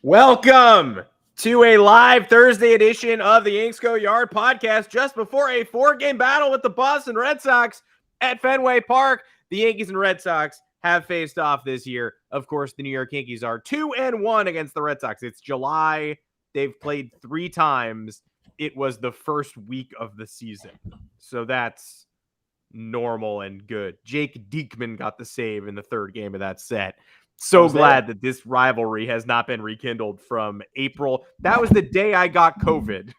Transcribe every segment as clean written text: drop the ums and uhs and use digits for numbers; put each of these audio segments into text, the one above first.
Welcome to a live Thursday edition of the Yanks Go Yard podcast just before a four-game battle with the Boston Red Sox at Fenway Park. The Yankees and Red Sox have faced off this year. Of course, the New York Yankees are 2-1 against the Red Sox. It's July. They've played 3 times. It was the first week of the season. So that's normal and good. Jake Diekman got the save in the third game of that set. So glad that this rivalry has not been rekindled from April. That was the day I got COVID.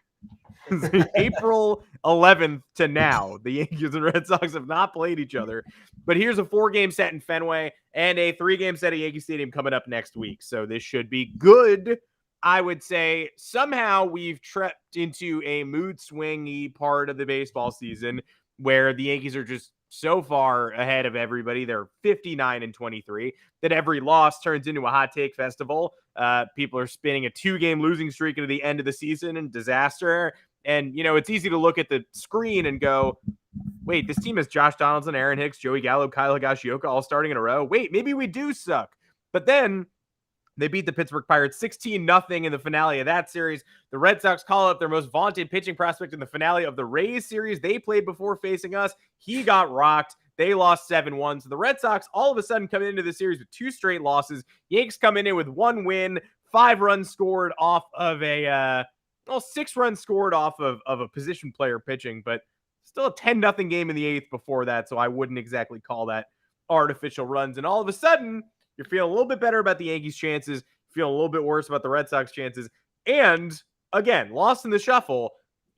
April 11th to now. The Yankees and Red Sox have not played each other. But here's a 4-game set in Fenway and a 3-game set at Yankee Stadium coming up next week. So this should be good. I would say somehow we've trekked into a mood swingy part of the baseball season where the Yankees are just so far ahead of everybody. They're 59-23 that every loss turns into a hot take festival. People are spinning a 2-game losing streak into the end of the season and disaster. And, you know, it's easy to look at the screen and go, wait, this team has Josh Donaldson, Aaron Hicks, Joey Gallo, Kyle Higashioka all starting in a row. Wait, maybe we do suck. But then they beat the Pittsburgh Pirates 16-0 in the finale of that series. The Red Sox call up their most vaunted pitching prospect in the finale of the Rays series they played before facing us. He got rocked. They lost 7-1. So the Red Sox all of a sudden come into the series with 2 straight losses. Yanks coming in with 1 win, 5 runs scored off of 6 runs scored off of a position player pitching, but still a 10-0 game in the 8th before that. So I wouldn't exactly call that artificial runs. And all of a sudden, you're feeling a little bit better about the Yankees' chances, feeling a little bit worse about the Red Sox chances. And, again, lost in the shuffle,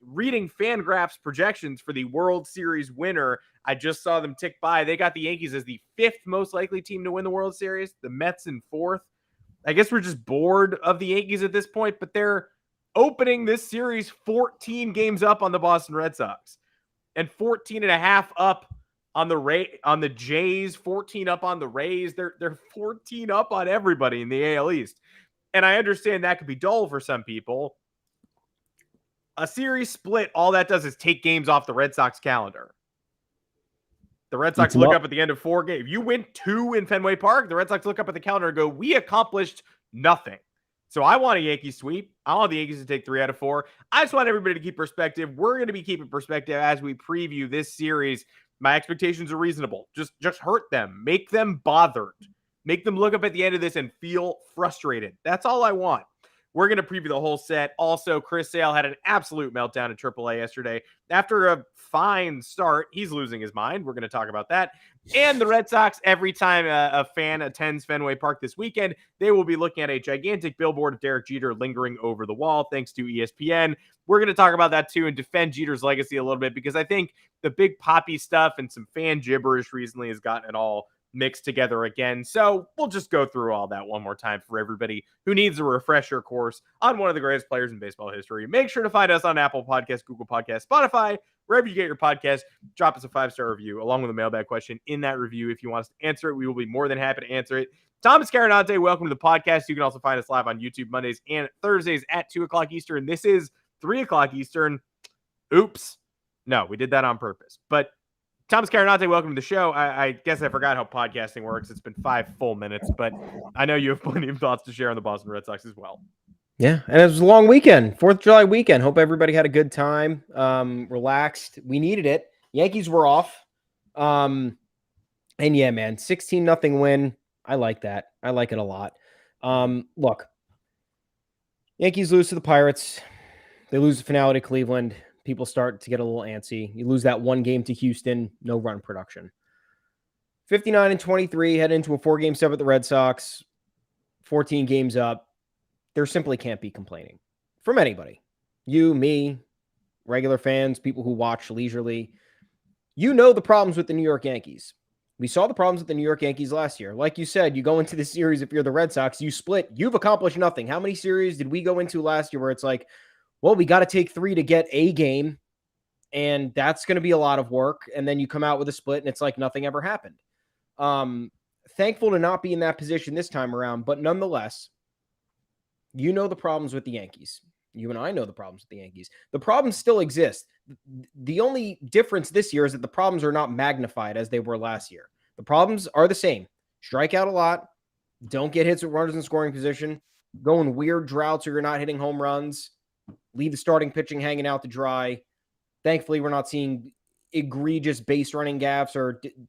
reading Fangraphs projections for the World Series winner. I just saw them tick by. They got the Yankees as the 5th most likely team to win the World Series, the Mets in 4th. I guess we're just bored of the Yankees at this point, but they're opening this series 14 games up on the Boston Red Sox and 14.5 up on the Jays, 14 up on the Rays. They're 14 up on everybody in the AL East. And I understand that could be dull for some people. A series split, all that does is take games off the Red Sox calendar. The Red Sox look up at the end of 4 games. You win 2 in Fenway Park, the Red Sox look up at the calendar and go, we accomplished nothing. So I want a Yankees sweep. I want the Yankees to take 3 out of 4. I just want everybody to keep perspective. We're going to be keeping perspective as we preview this series. My expectations are reasonable. Just hurt them. Make them bothered. Make them look up at the end of this and feel frustrated. That's all I want. We're going to preview the whole set. Also, Chris Sale had an absolute meltdown at Triple-A yesterday. After a fine start, he's losing his mind. We're going to talk about that. And the Red Sox, every time a fan attends Fenway Park this weekend, they will be looking at a gigantic billboard of Derek Jeter lingering over the wall, thanks to ESPN. We're going to talk about that too and defend Jeter's legacy a little bit because I think the big poppy stuff and some fan gibberish recently has gotten it all mixed together again. So we'll just go through all that one more time for everybody who needs a refresher course on one of the greatest players in baseball history. Make sure to find us on Apple Podcasts, Google Podcasts, Spotify, wherever you get your podcast. Drop us a 5-star review along with a mailbag question in that review. If you want us to answer it, we will be more than happy to answer it. Thomas Carannante, welcome to the podcast. You can also find us live on YouTube Mondays and Thursdays at 2 o'clock Eastern. This is 3 o'clock Eastern. Oops. No, we did that on purpose. But Thomas Carannante, welcome to the show. I guess I forgot how podcasting works. It's been 5 full minutes, but I know you have plenty of thoughts to share on the Boston Red Sox as well. Yeah, and it was a long weekend, 4th of July weekend. Hope everybody had a good time, relaxed. We needed it. Yankees were off. And yeah, man, 16-0 win. I like that. I like it a lot. Look, Yankees lose to the Pirates. They lose the finale to Cleveland. People start to get a little antsy. You lose that 1 game to Houston, no run production. 59-23, head into a 4-game set with the Red Sox, 14 games up. There simply can't be complaining from anybody. You, me, regular fans, people who watch leisurely. You know the problems with the New York Yankees. We saw the problems with the New York Yankees last year. Like you said, you go into this series, if you're the Red Sox, you split, you've accomplished nothing. How many series did we go into last year where it's like, well, we got to take 3 to get a game, and that's going to be a lot of work. And then you come out with a split, and it's like nothing ever happened. Thankful to not be in that position this time around, but nonetheless, you know the problems with the Yankees. You and I know the problems with the Yankees. The problems still exist. The only difference this year is that the problems are not magnified as they were last year. The problems are the same. Strike out a lot. Don't get hits with runners in scoring position. going weird droughts or you're not hitting home runs, leave the starting pitching hanging out to dry. Thankfully, we're not seeing egregious base running gaffes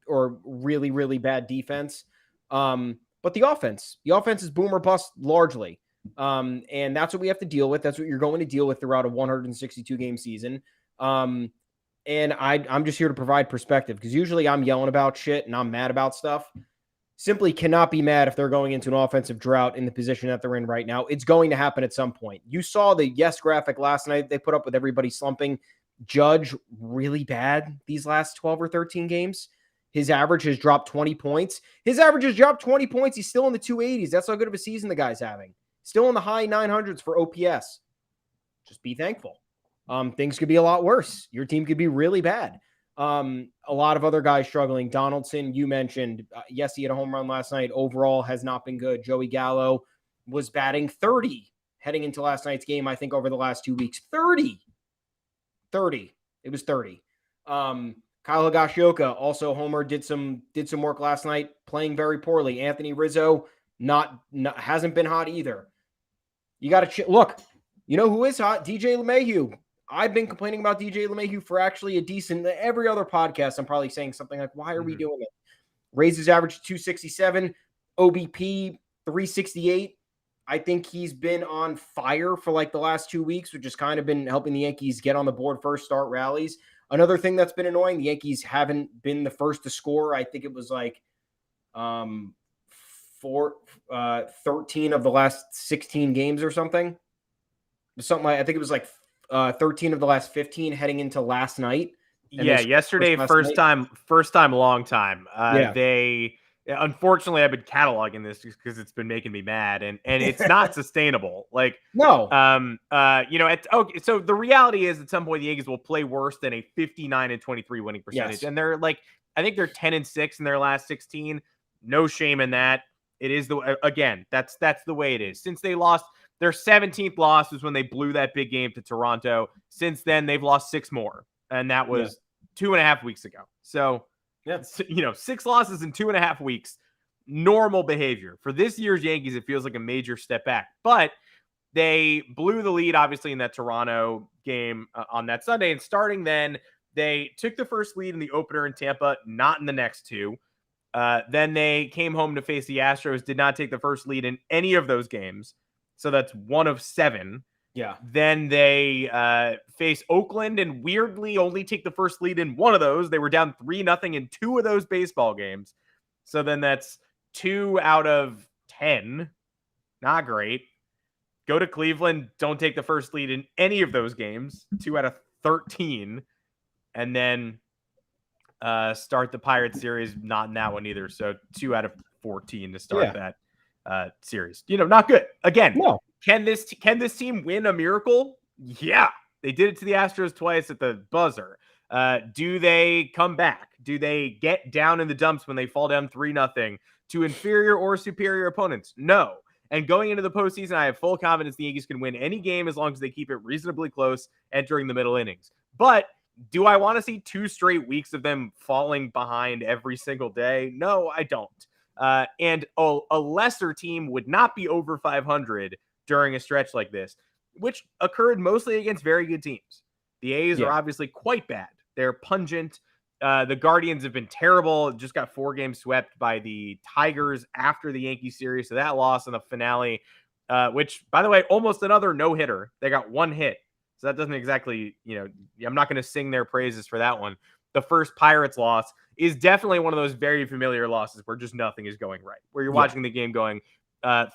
or really, really bad defense. But the offense is boom or bust largely. And that's what we have to deal with. That's what you're going to deal with throughout a 162 game season. And I'm just here to provide perspective, because usually I'm yelling about shit and I'm mad about stuff. Simply cannot be mad if they're going into an offensive drought in the position that they're in right now. It's going to happen at some point. You saw the Yes graphic last night they put up with everybody slumping. Judge really bad these last 12 or 13 games. His average has dropped 20 points. He's still in the 280s. That's how good of a season the guy's having. Still in the high 900s for OPS. Just be thankful. Things could be a lot worse. Your team could be really bad. A lot of other guys struggling. Donaldson, you mentioned, yes, he had a home run last night. Overall has not been good. Joey Gallo was batting 30 heading into last night's game, I think, over the last 2 weeks. 30. It was 30. Kyle Higashioka, also homer, did some work last night, playing very poorly. Anthony Rizzo, not hasn't been hot either. You got to look. You know who is hot? DJ LeMahieu. I've been complaining about DJ LeMahieu for actually a decent. Every other podcast, I'm probably saying something like, "Why are we doing it?" Raised his average to 267, OBP 368. I think he's been on fire for like the last 2 weeks, which has kind of been helping the Yankees get on the board first, start rallies. Another thing that's been annoying, the Yankees haven't been the first to score. I think it was like 13 of the last 16 games or something. Something like, I think it was like 13 of the last 15 heading into last night. Yeah, yesterday, first time, long time. They, unfortunately, I've been cataloging this just because it's been making me mad, and it's not sustainable. Like, no, so the reality is, at some point the Yankees will play worse than a 59-23 winning percentage, and they're like, I think they're 10-6 in their last 16. No shame in that. It is that's the way it is. Since they lost their 17th loss was when they blew that big game to Toronto. Since then, they've lost 6 more, and that was 2.5 weeks ago. So, 6 losses in 2.5 weeks, normal behavior. For this year's Yankees, it feels like a major step back. But they blew the lead, obviously, in that Toronto game on that Sunday. And starting then, they took the first lead in the opener in Tampa, not in the next 2. Then they came home to face the Astros, did not take the first lead in any of those games. So that's 1 of 7. Yeah. Then they face Oakland and weirdly only take the first lead in 1 of those. They were down 3-0 in 2 of those baseball games. So then that's 2 out of 10. Not great. Go to Cleveland, don't take the first lead in any of those games. 2 out of 13. And then start the Pirates series, not in that one either. So 2 out of 14 to start that series. Not good. Again, no. Can this team win a miracle? Yeah. They did it to the Astros twice at the buzzer. Do they come back? Do they get down in the dumps when they fall down 3-0 to inferior or superior opponents? No. And going into the postseason, I have full confidence the Yankees can win any game as long as they keep it reasonably close entering the middle innings. But do I want to see 2 straight weeks of them falling behind every single day? No, I don't. And a lesser team would not be over 500 during a stretch like this, which occurred mostly against very good teams. The A's are obviously quite bad. They're pungent. The Guardians have been terrible. Just got 4 games swept by the Tigers after the Yankees series. So that loss in the finale, which, by the way, almost another no-hitter. They got 1 hit. So that doesn't exactly, I'm not going to sing their praises for that one. The first Pirates loss is definitely one of those very familiar losses where just nothing is going right, where you're watching the game going,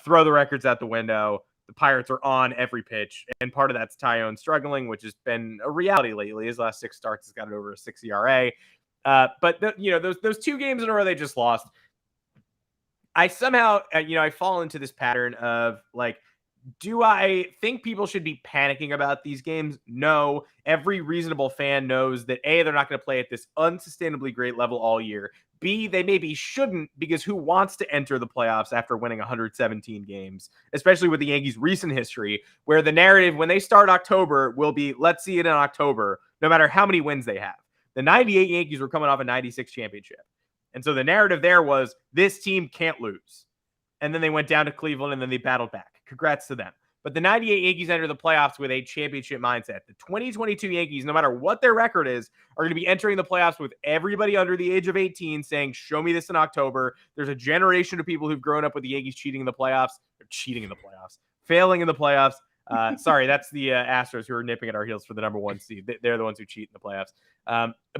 throw the records out the window. The Pirates are on every pitch, and part of that's Tyone struggling, which has been a reality lately. His last 6 starts has got it over a 6 ERA. But those 2 games in a row they just lost. I somehow, I fall into this pattern of like, do I think people should be panicking about these games? No. Every reasonable fan knows that A, they're not going to play at this unsustainably great level all year. B, they maybe shouldn't, because who wants to enter the playoffs after winning 117 games, especially with the Yankees' recent history, where the narrative when they start October will be, let's see it in October, no matter how many wins they have. The 98 Yankees were coming off a 96 championship. And so the narrative there was, this team can't lose. And then they went down to Cleveland and then they battled back. Congrats to them. But the 98 Yankees enter the playoffs with a championship mindset. The 2022 Yankees, no matter what their record is, are going to be entering the playoffs with everybody under the age of 18 saying, show me this in October. There's a generation of people who've grown up with the Yankees cheating in the playoffs. They're cheating in the playoffs. Failing in the playoffs. Sorry, that's the Astros who are nipping at our heels for the number 1 seed. They're the ones who cheat in the playoffs.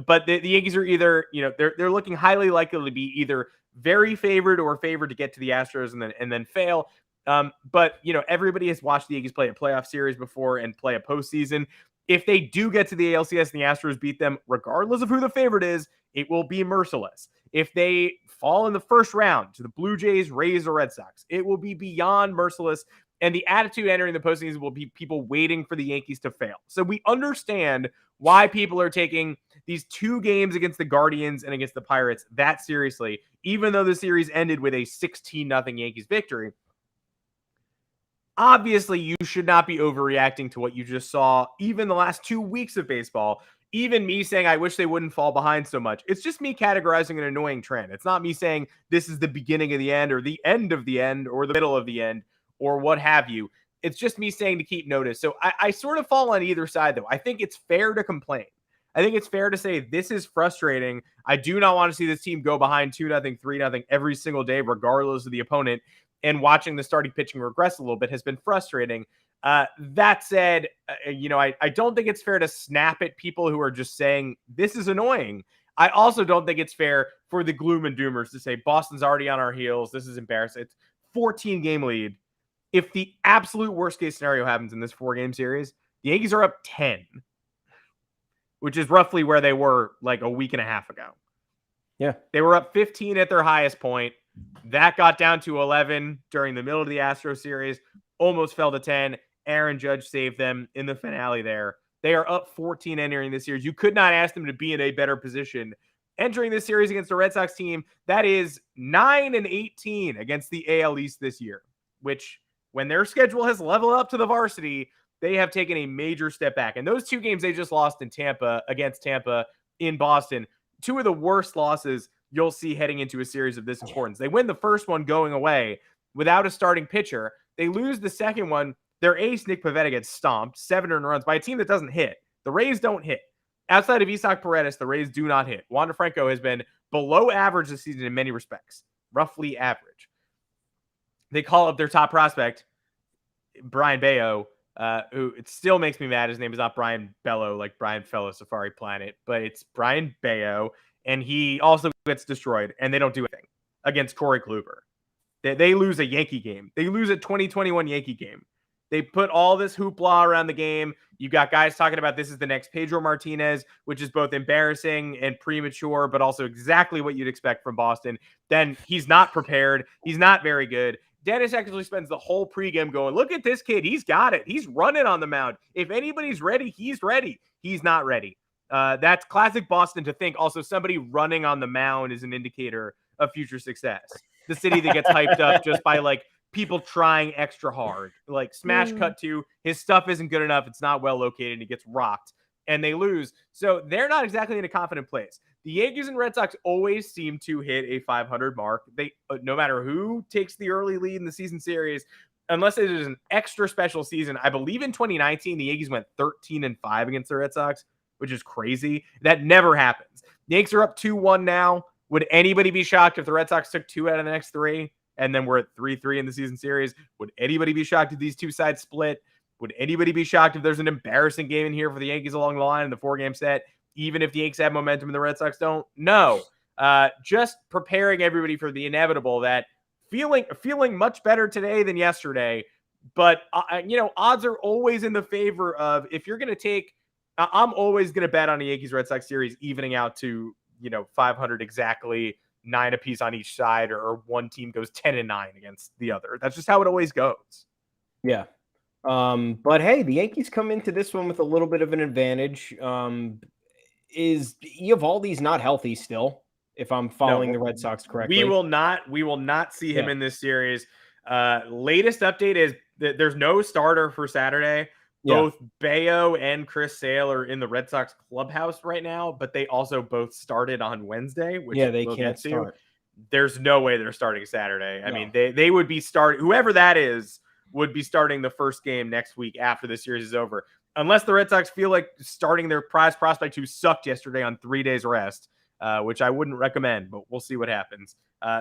But the Yankees are either, they're looking highly likely to be either very favored or favored to get to the Astros and then fail. But everybody has watched the Yankees play a playoff series before and play a postseason. If they do get to the ALCS and the Astros beat them, regardless of who the favorite is, it will be merciless. If they fall in the first round to the Blue Jays, Rays, or Red Sox, it will be beyond merciless. And the attitude entering the postseason will be people waiting for the Yankees to fail. So we understand why people are taking these 2 games against the Guardians and against the Pirates that seriously, even though the series ended with a 16-0 Yankees victory. Obviously, you should not be overreacting to what you just saw, even the last 2 weeks of baseball. Even me saying I wish they wouldn't fall behind so much. It's just me categorizing an annoying trend. It's not me saying this is the beginning of the end or the end of the end or the middle of the end or what have you. It's just me saying to keep notice. So I sort of fall on either side, though. I think it's fair to complain. I think it's fair to say this is frustrating. I do not want to see this team go behind 2-0, 3-0 every single day, regardless of the opponent. And watching the starting pitching regress a little bit has been frustrating. That said, I don't think it's fair to snap at people who are just saying this is annoying. I also don't think it's fair for the gloom and doomers to say Boston's already on our heels. This is embarrassing. It's 14-game lead. If the absolute worst case scenario happens in this 4-game series, the Yankees are up 10, which is roughly where they were like a week and a half ago. Yeah. They were up 15 at their highest point. That got down to 11 during the middle of the Astro series, almost fell to 10. Aaron Judge saved them in the finale there. They are up 14 entering this series. You could not ask them to be in a better position entering this series against the Red Sox team that is 9-18 against the AL East this year, which when their schedule has leveled up to the varsity, they have taken a major step back. And those 2 games they just lost in Tampa against Tampa in Boston, 2 of the worst losses you'll see heading into a series of this importance. They win the first one going away without a starting pitcher. They lose the second one. Their ace, Nick Pivetta, gets stomped 7 earned runs by a team that doesn't hit. The Rays don't hit. Outside of Isaac Paredes, the Rays do not hit. Wander Franco has been below average this season in many respects, roughly average. They call up their top prospect, Brian Bayo, who it still makes me mad. His name is not Brian Bello, like Brian Fellow Safari Planet, but it's Brian Bayo, and he also gets destroyed, and they don't do anything against Corey Kluber. They lose a Yankee game. They lose a 2021 Yankee game. They put all this hoopla around the game. You got guys talking about this is the next Pedro Martinez, which is both embarrassing and premature, but also exactly what you'd expect from Boston. Then he's not prepared. He's not very good. Dennis actually spends the whole pregame going, look at this kid. He's got it. He's running on the mound. If anybody's ready, he's ready. He's not ready. That's classic Boston to think. Also, somebody running on the mound is an indicator of future success. The city that gets hyped up just by like people trying extra hard, like smash cut to his stuff isn't good enough. It's not well located. He gets rocked and they lose. So they're not exactly in a confident place. The Yankees and Red Sox always seem to hit a 500 mark. They, no matter who takes the early lead in the season series, unless it is an extra special season. I believe in 2019, the Yankees went 13-5 against the Red Sox, which is crazy. That never happens. The Yankees are up 2-1 now. Would anybody be shocked if the Red Sox took 2 out of the next 3? And then we're at 3-3 in the season series. Would anybody be shocked if these two sides split? Would anybody be shocked if there's an embarrassing game in here for the Yankees along the line in the 4-game set, even if the Yankees have momentum and the Red Sox don't? No. Just preparing everybody for the inevitable, that feeling much better today than yesterday. But, odds are always in the favor of, if you're going to take, I'm always going to bet on a Yankees-Red Sox series evening out to, 500 exactly, 9 apiece on each side, or one team goes 10-9 against the other. That's just how it always goes. Yeah. But hey, the Yankees come into this one with a little bit of an advantage. Is Eovaldi's not healthy still, if I'm following the Red Sox correctly? We will not see him in this series. Latest update is that there's no starter for Saturday. Both Bayo and Chris Sale are in the Red Sox clubhouse right now, but they also both started on Wednesday, which they can't start. There's no way they're starting Saturday. I mean, they would be starting, whoever that is would be starting the first game next week after the series is over. Unless the Red Sox feel like starting their prize prospect who sucked yesterday on 3 days rest, which I wouldn't recommend, but we'll see what happens.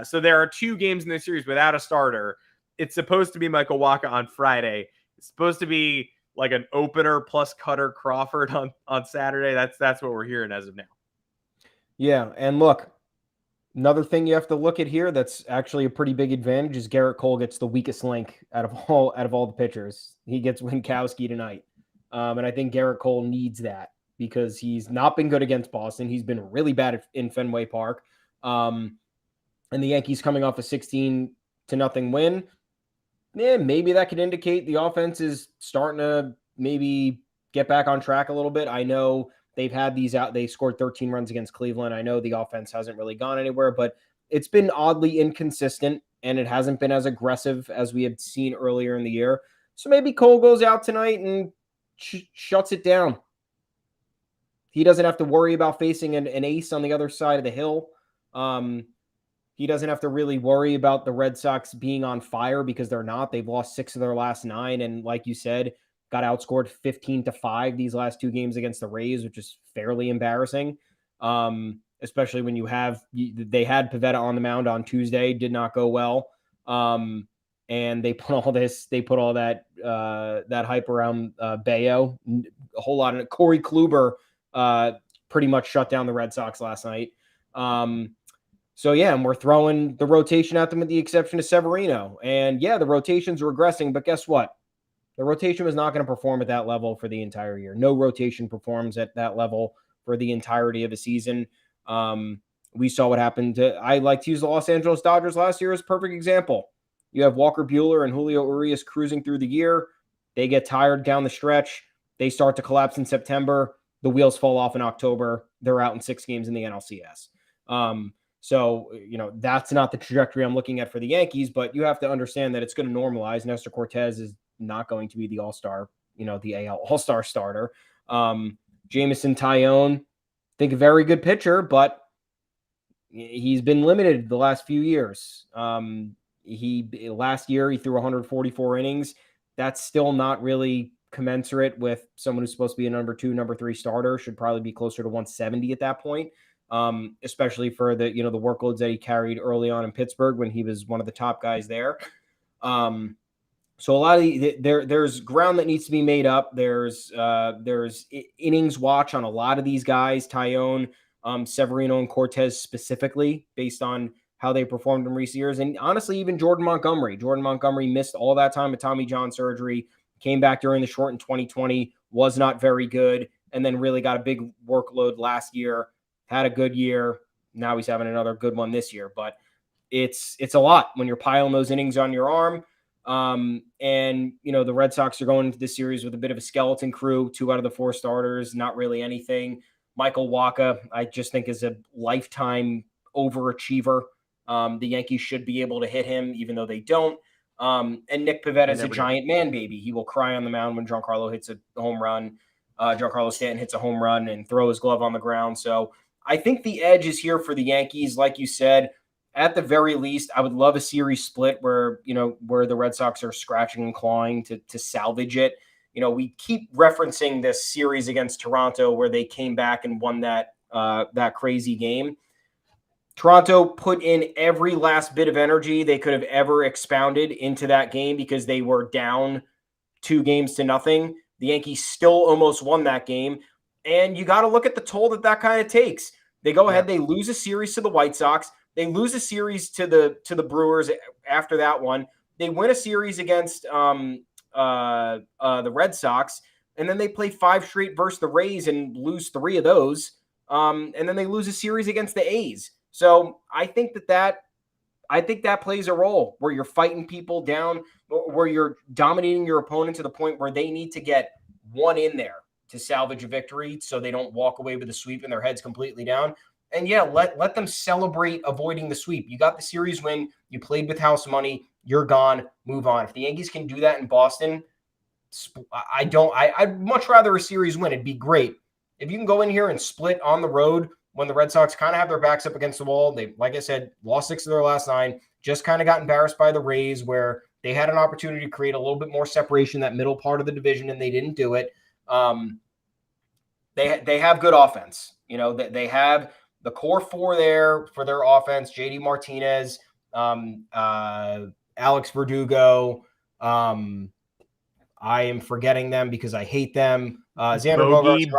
So there are 2 games in this series without a starter. It's supposed to be Michael Wacha on Friday. It's supposed to be like an opener plus Cutter Crawford on Saturday. That's what we're hearing as of now. Yeah, and look, another thing you have to look at here that's actually a pretty big advantage is Garrett Cole gets the weakest link out of all the pitchers. He gets Winkowski tonight. And I think Garrett Cole needs that because he's not been good against Boston. He's been really bad in Fenway Park. And the Yankees coming off a 16-0 win. Yeah, maybe that could indicate the offense is starting to maybe get back on track a little bit. I know they've had these out. They scored 13 runs against Cleveland. I know the offense hasn't really gone anywhere, but it's been oddly inconsistent, and it hasn't been as aggressive as we had seen earlier in the year. So maybe Cole goes out tonight and shuts it down. He doesn't have to worry about facing an ace on the other side of the hill. He doesn't have to really worry about the Red Sox being on fire because they're not. They've lost 6 of their last 9. And like you said, got outscored 15-5 these last 2 games against the Rays, which is fairly embarrassing. Especially when they had Pivetta on the mound on Tuesday, did not go well. And they put all that hype around Bayo, a whole lot of it. Corey Kluber pretty much shut down the Red Sox last night. So, yeah, and we're throwing the rotation at them with the exception of Severino. And, yeah, the rotation's regressing, but guess what? The rotation was not going to perform at that level for the entire year. No rotation performs at that level for the entirety of a season. We saw what happened I like to use the Los Angeles Dodgers last year as a perfect example. You have Walker Buehler and Julio Urias cruising through the year. They get tired down the stretch. They start to collapse in September. The wheels fall off in October. They're out in 6 games in the NLCS. So, that's not the trajectory I'm looking at for the Yankees, but you have to understand that it's going to normalize. Nestor Cortez is not going to be the all-star, the AL all-star starter. Jameson Taillon, think a very good pitcher, but he's been limited the last few years. Last year he threw 144 innings. That's still not really commensurate with someone who's supposed to be a number 2, number 3 starter. Should probably be closer to 170 at that point. Especially for the workloads that he carried early on in Pittsburgh when he was one of the top guys there. So a lot of there's ground that needs to be made up. There's innings watch on a lot of these guys, Taillon, Severino, and Cortez specifically, based on how they performed in recent years. And honestly, even Jordan Montgomery. Jordan Montgomery missed all that time with Tommy John surgery, came back during the short in 2020, was not very good, and then really got a big workload last year. Had a good year. Now he's having another good one this year. But it's a lot when you're piling those innings on your arm. And the Red Sox are going into this series with a bit of a skeleton crew. 2 out of the 4 starters, not really anything. Michael Wacha, I just think, is a lifetime overachiever. The Yankees should be able to hit him, even though they don't. And Nick Pivetta is a giant man baby. He will cry on the mound when Giancarlo hits a home run. Giancarlo Stanton hits a home run and throw his glove on the ground. So I think the edge is here for the Yankees. Like you said, at the very least, I would love a series split where the Red Sox are scratching and clawing to salvage it. We keep referencing this series against Toronto where they came back and won that crazy game. Toronto put in every last bit of energy they could have ever expounded into that game because they were down 2-0. The Yankees still almost won that game. And you got to look at the toll that kind of takes. They go ahead, they lose a series to the White Sox. They lose a series to the Brewers after that one. They win a series against the Red Sox, and then they play 5 straight versus the Rays and lose 3 of those. And then they lose a series against the A's. So I think that plays a role where you're fighting people down, where you're dominating your opponent to the point where they need to get 1 in there to salvage a victory so they don't walk away with a sweep and their heads completely down. And yeah, let them celebrate avoiding the sweep. You got the series win. You played with house money. You're gone. Move on. If the Yankees can do that in Boston, I'd much rather a series win. It'd be great. If you can go in here and split on the road when the Red Sox kind of have their backs up against the wall. They, like I said, lost 6 of their last 9, just kind of got embarrassed by the Rays where They had an opportunity to create a little bit more separation in that middle part of the division, and they didn't do it. They have good offense. They have the core four there for their offense: JD Martinez, Alex Verdugo. I am forgetting them because I hate them. Xander Bogey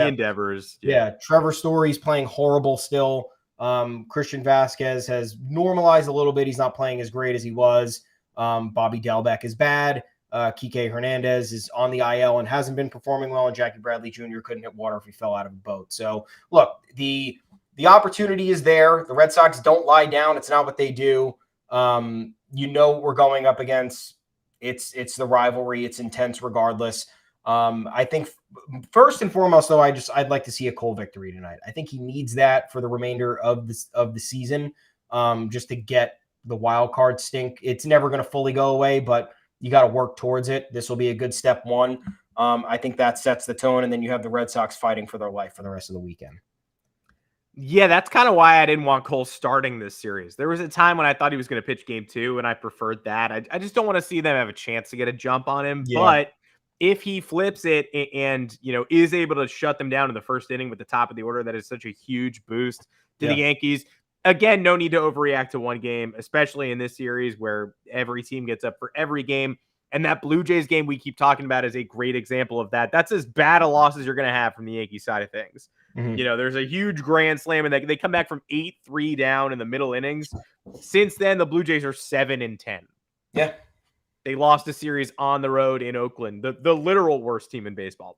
Endeavors. Yeah. Trevor Story's playing horrible still. Christian Vasquez has normalized a little bit. He's not playing as great as he was. Bobby Dalbec is bad. Kike Hernandez is on the IL and hasn't been performing well, and Jackie Bradley Jr. couldn't hit water if he fell out of a boat. So, look, the opportunity is there. The Red Sox don't lie down. It's not what they do. We're going up against. It's the rivalry. It's intense regardless. I think first and foremost, though, I'd like to see a Cole victory tonight. I think he needs that for the remainder of the season, just to get the wild card stink. It's never going to fully go away, but you got to work towards it. This will be a good step one. I think that sets the tone, and then you have the Red Sox fighting for their life for the rest of the weekend. Yeah, that's kind of why I didn't want Cole starting this series. There was a time when I thought he was going to pitch game 2, and I preferred that. I just don't want to see them have a chance to get a jump on him. Yeah. But if he flips it and is able to shut them down in the first inning with the top of the order, that is such a huge boost to the Yankees. Again, no need to overreact to one game, especially in this series where every team gets up for every game. And that Blue Jays game we keep talking about is a great example of that. That's as bad a loss as you're going to have from the Yankee side of things. Mm-hmm. There's a huge grand slam, and they come back from 8-3 down in the middle innings. Since then, the Blue Jays are 7-10. Yeah. They lost a series on the road in Oakland, the literal worst team in baseball.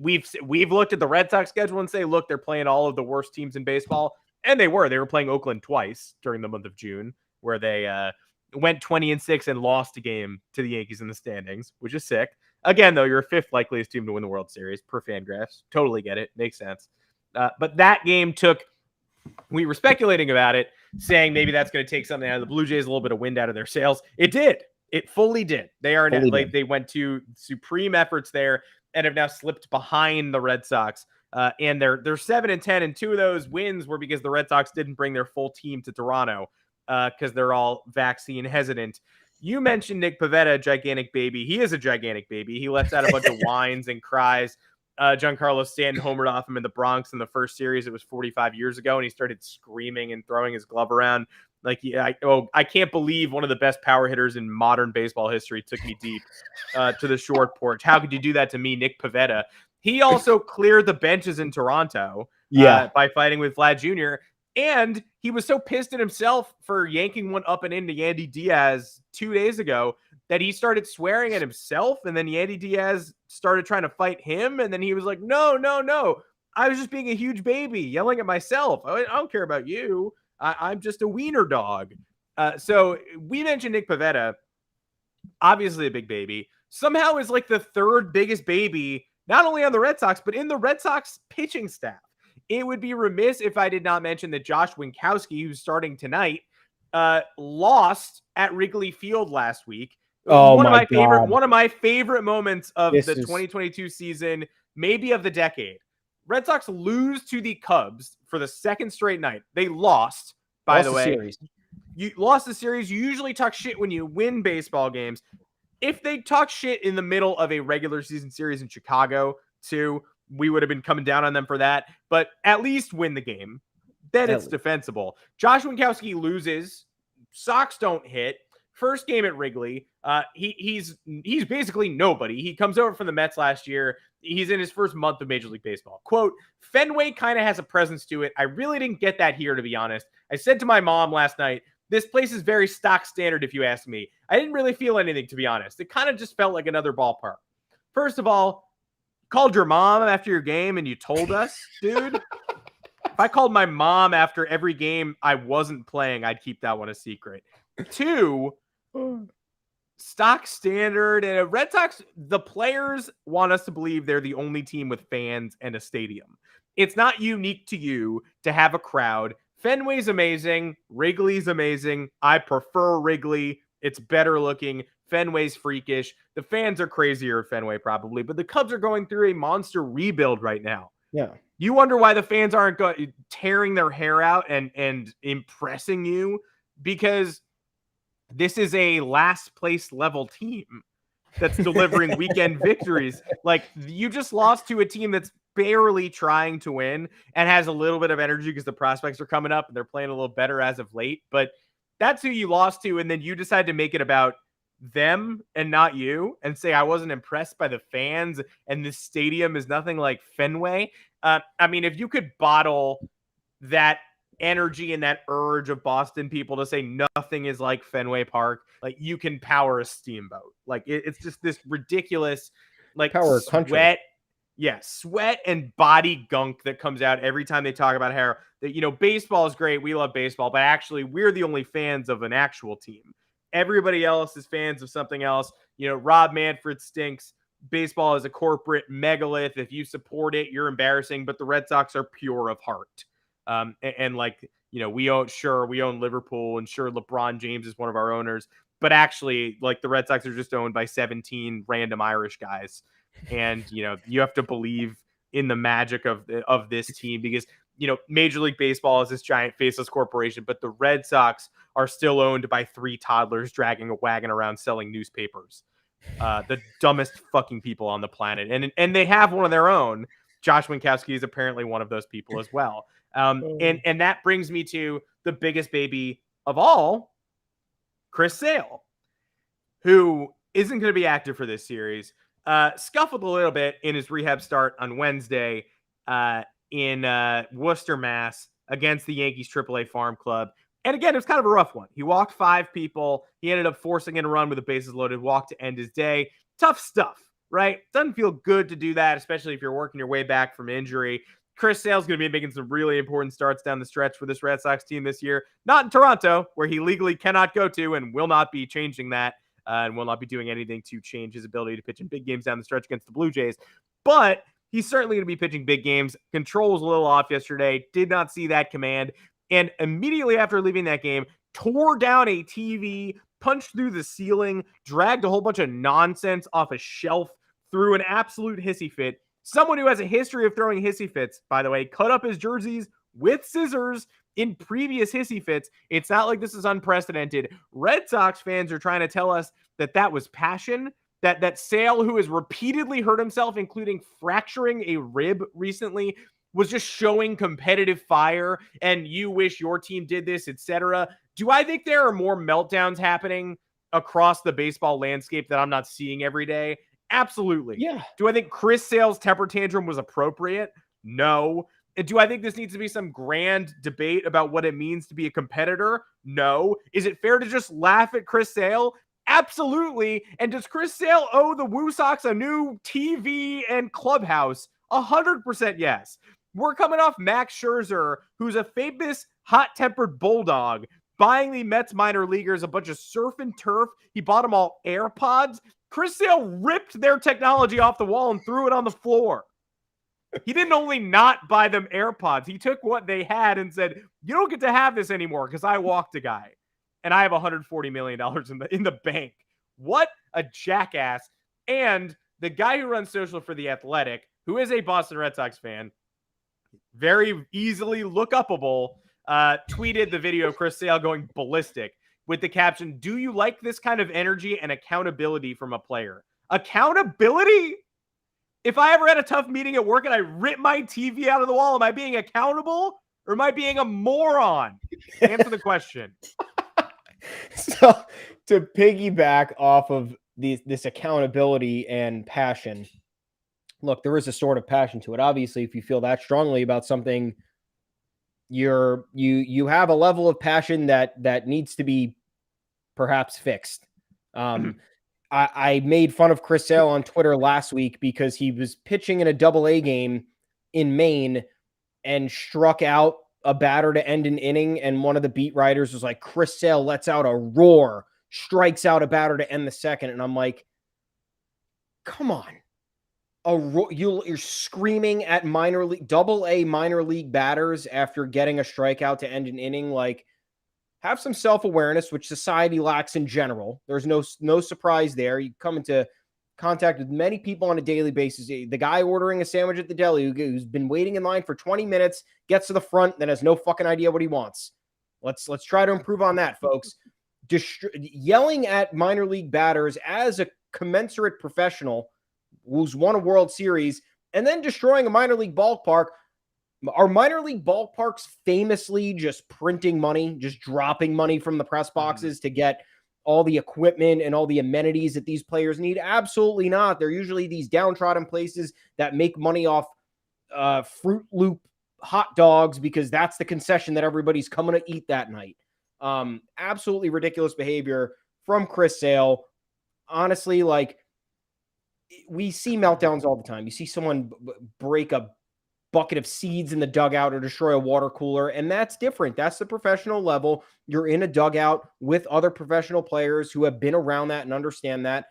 We've looked at the Red Sox schedule and say, look, they're playing all of the worst teams in baseball. And they were playing Oakland twice during the month of June, where they went 20-6 and lost a game to the Yankees in the standings, which is sick. Again, though, you're 5th likeliest team to win the World Series per Fangraphs. Totally get it. Makes sense. But that game we were speculating about it, saying maybe that's going to take something out of the Blue Jays, a little bit of wind out of their sails. It did. It fully did. They went to supreme efforts there and have now slipped behind the Red Sox. And they're 7-10, and 2 of those wins were because the Red Sox didn't bring their full team to Toronto because they're all vaccine hesitant. You mentioned Nick Pivetta, gigantic baby. He is a gigantic baby. He lets out a bunch of whines and cries. Giancarlo Stanton homered off him in the Bronx in the first series. It was 45 years ago, and he started screaming and throwing his glove around. I can't believe one of the best power hitters in modern baseball history took me deep to the short porch. How could you do that to me, Nick Pivetta? He also cleared the benches in Toronto by fighting with Vlad Jr., and he was so pissed at himself for yanking one up and into Yandy Diaz 2 days ago that he started swearing at himself, and then Yandy Diaz started trying to fight him, and then he was like, no, I was just being a huge baby, yelling at myself. I don't care about you. I'm just a wiener dog. So we mentioned Nick Pivetta, obviously a big baby, somehow is like the 3rd biggest baby, not only on the Red Sox, but in the Red Sox pitching staff. It would be remiss if I did not mention that Josh Winkowski, who's starting tonight, lost at Wrigley Field last week. One of my favorite moments of the 2022 season, maybe of the decade. Red Sox lose to the Cubs for the 2nd straight night. They lost, by the way. Series. You lost the series. You usually talk shit when you win baseball games. If they talk shit in the middle of a regular season series in Chicago, too, we would have been coming down on them for that. But at least win the game. Then it's defensible. Josh Winkowski loses. Sox don't hit. First game at Wrigley. He's basically nobody. He comes over from the Mets last year. He's in his first month of Major League Baseball. Quote, Fenway kind of has a presence to it. I really didn't get that here, to be honest. I said to my mom last night, this place is very stock standard, if you ask me. I didn't really feel anything, to be honest. It kind of just felt like another ballpark. First of all, called your mom after your game and you told us, dude. If I called my mom after every game I wasn't playing, I'd keep that one a secret. 2, stock standard. And Red Sox, the players want us to believe they're the only team with fans and a stadium. It's not unique to you to have a crowd. Fenway's amazing. Wrigley's amazing. I prefer Wrigley. It's better looking. Fenway's freakish. The fans are crazier at Fenway probably, but the Cubs are going through a monster rebuild right now. Yeah. You wonder why the fans aren't tearing their hair out and impressing you, because this is a last place level team that's delivering weekend victories. Like, you just lost to a team that's barely trying to win and has a little bit of energy because the prospects are coming up and they're playing a little better as of late. But that's who you lost to. And then you decide to make it about them and not you and say, I wasn't impressed by the fans and this stadium is nothing like Fenway. I mean, if you could bottle that energy and that urge of Boston people to say nothing is like Fenway Park, like, you can power a steamboat. Like, it's just this ridiculous, like, Power country. sweat and body gunk that comes out every time they talk about how that, baseball is great. We love baseball, but actually we're the only fans of an actual team. Everybody else is fans of something else. Rob Manfred stinks. Baseball is a corporate megalith. If you support it, you're embarrassing, but the Red Sox are pure of heart. We own Liverpool, and sure, LeBron James is one of our owners, but actually, like, the Red Sox are just owned by 17 random Irish guys. And, you have to believe in the magic of this team because, Major League Baseball is this giant faceless corporation, but the Red Sox are still owned by 3 toddlers dragging a wagon around selling newspapers. The dumbest fucking people on the planet. And they have one of their own. Josh Winkowski is apparently one of those people as well. And that brings me to the biggest baby of all, Chris Sale, who isn't going to be active for this series. Scuffled a little bit in his rehab start on Wednesday in Worcester, Mass, against the Yankees Triple-A Farm Club. And again, it was kind of a rough one. He walked 5 people. He ended up forcing in a run with the bases loaded, walk to end his day. Tough stuff, right? Doesn't feel good to do that, especially if you're working your way back from injury. Chris Sale's going to be making some really important starts down the stretch for this Red Sox team this year. Not in Toronto, where he legally cannot go to and will not be changing that and will not be doing anything to change his ability to pitch in big games down the stretch against the Blue Jays. But he's certainly going to be pitching big games. Control was a little off yesterday. Did not see that command. And immediately after leaving that game, tore down a TV, punched through the ceiling, dragged a whole bunch of nonsense off a shelf, threw an absolute hissy fit. Someone who has a history of throwing hissy fits, by the way, cut up his jerseys with scissors in previous hissy fits. It's not like this is unprecedented. Red Sox fans are trying to tell us that was passion, that Sale, who has repeatedly hurt himself, including fracturing a rib recently, was just showing competitive fire, and you wish your team did this, etc. Do I think there are more meltdowns happening across the baseball landscape that I'm not seeing every day? Absolutely. Yeah. Do I think Chris Sale's temper tantrum was appropriate? No. And do I think this needs to be some grand debate about what it means to be a competitor? No. Is it fair to just laugh at Chris Sale? Absolutely. And does Chris Sale owe the Woo Sox a new TV and clubhouse? 100% yes. We're coming off Max Scherzer, who's a famous hot-tempered bulldog, buying the Mets minor leaguers a bunch of surf and turf. He bought them all AirPods. Chris Sale ripped their technology off the wall and threw it on the floor. He didn't only not buy them AirPods. He took what they had and said, you don't get to have this anymore because I walked a guy. And I have $140 million in the bank. What a jackass. And the guy who runs social for The Athletic, who is a Boston Red Sox fan, very easily look upable, tweeted the video of Chris Sale going ballistic with the caption, do you like this kind of energy and accountability from a player? Accountability? If I ever had a tough meeting at work and I ripped my TV out of the wall, am I being accountable or am I being a moron? Answer the question. So to piggyback off of this accountability and passion, look, there is a sort of passion to it. Obviously, if you feel that strongly about something, you have a level of passion that needs to be perhaps fixed. I made fun of Chris Sale on Twitter last week because he was pitching in a Double-A game in Maine and struck out a batter to end an inning, and one of the beat writers was like, Chris Sale lets out a roar, strikes out a batter to end the second, and I'm like, come on. You're screaming at Double-A minor league batters after getting a strikeout to end an inning. Like, have some self-awareness, which society lacks in general. There's no surprise there. You come into contact with many people on a daily basis. The guy ordering a sandwich at the deli who's been waiting in line for 20 minutes, gets to the front, then has no fucking idea what he wants. Let's try to improve on that, folks. yelling at minor league batters as a commensurate professional who's won a World Series, and then destroying a minor league ballpark. Are minor league ballparks famously just printing money, just dropping money from the press boxes to get all the equipment and all the amenities that these players need? Absolutely not. They're usually these downtrodden places that make money off Fruit Loop hot dogs because that's the concession that everybody's coming to eat that night. Absolutely ridiculous behavior from Chris Sale. Honestly, like, we see meltdowns all the time. You see someone break a bucket of seeds in the dugout or destroy a water cooler, and that's different. That's the professional level. You're in a dugout with other professional players who have been around that and understand that.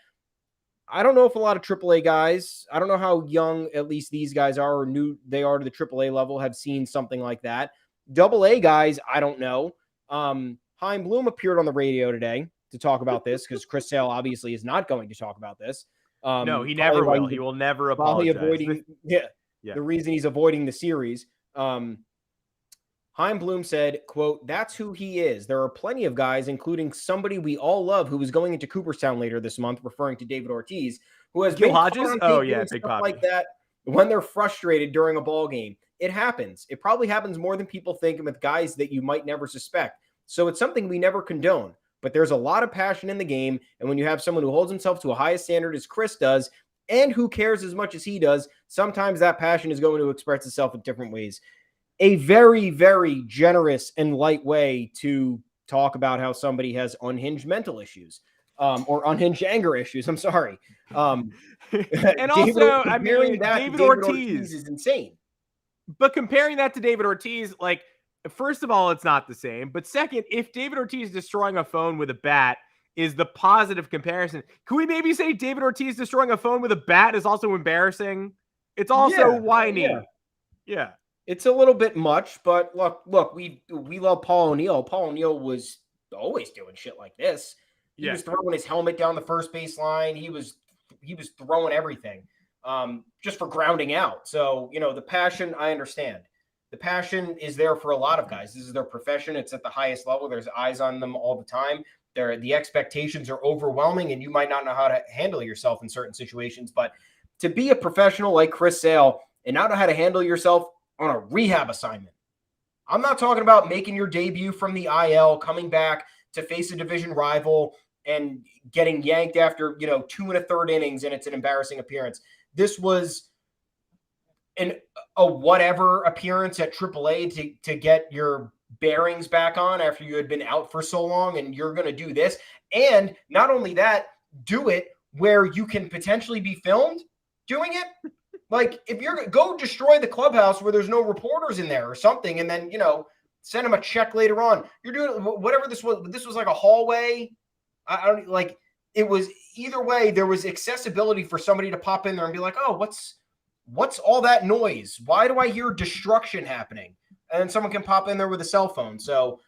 I don't know if a lot of Triple-A guys, I don't know how young at least these guys are or new they are to the Triple-A level, have seen something like that. Double-A guys, I don't know. Chaim Bloom appeared on the radio today to talk about this because Chris Sale obviously is not going to talk about this. No, he never will. He will never apologize. The reason he's avoiding the series. Chaim Bloom said, quote, "That's who he is. There are plenty of guys, including somebody we all love who is going into Cooperstown later this month," referring to David Ortiz, who has been Hodges. Oh yeah, big stuff like that when they're frustrated during a ball game. It happens. It probably happens more than people think, and with guys that you might never suspect. So it's something we never condone. But there's a lot of passion in the game, and when you have someone who holds himself to a high standard as Chris does, and who cares as much as he does, sometimes that passion is going to express itself in different ways. A very, very generous and light way to talk about how somebody has unhinged mental issues, or unhinged anger issues. I'm sorry. And also, I mean, David Ortiz is insane. But comparing that to David Ortiz, like, first of all, it's not the same. But second, if David Ortiz destroying a phone with a bat is the positive comparison, can we maybe say David Ortiz destroying a phone with a bat is also embarrassing? It's also whiny. Yeah. It's a little bit much, but look, we love Paul O'Neill. Paul O'Neill was always doing shit like this. He was throwing his helmet down the first base line. He was throwing everything just for grounding out. So, the passion, I understand. The passion is there for a lot of guys. This is their profession. It's at the highest level. There's eyes on them all the time. The expectations are overwhelming, and you might not know how to handle yourself in certain situations. But to be a professional like Chris Sale and not know how to handle yourself on a rehab assignment. I'm not talking about making your debut from the IL, coming back to face a division rival and getting yanked after, 2 1/3 innings, and it's an embarrassing appearance. This was a whatever appearance at Triple-A to get your bearings back on after you had been out for so long, and you're going to do this. And not only that, do it where you can potentially be filmed doing it. Like, if you're going to go destroy the clubhouse where there's no reporters in there or something, and then, send them a check later on. You're doing whatever this was. This was like a hallway. I don't like, it was either way. There was accessibility for somebody to pop in there and be like, oh, what's all that noise? Why do I hear destruction happening? And then someone can pop in there with a cell phone. So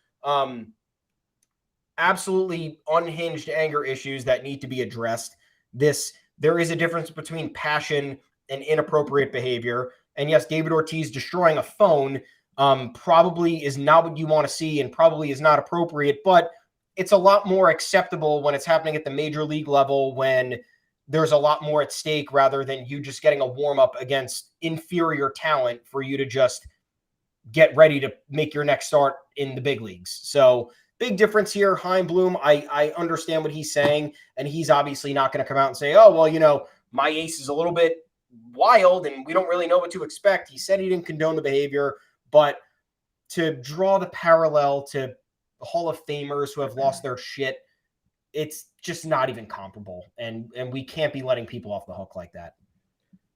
absolutely unhinged anger issues that need to be addressed. There is a difference between passion and inappropriate behavior. And yes, David Ortiz destroying a phone probably is not what you want to see and probably is not appropriate, but it's a lot more acceptable when it's happening at the major league level, when there's a lot more at stake rather than you just getting a warm-up against inferior talent for you to just get ready to make your next start in the big leagues. So big difference here. Chaim Bloom, I understand what he's saying, and he's obviously not going to come out and say, oh, well, my ace is a little bit wild and we don't really know what to expect. He said he didn't condone the behavior, but to draw the parallel to Hall of Famers who have lost their shit, it's just not even comparable. And we can't be letting people off the hook like that.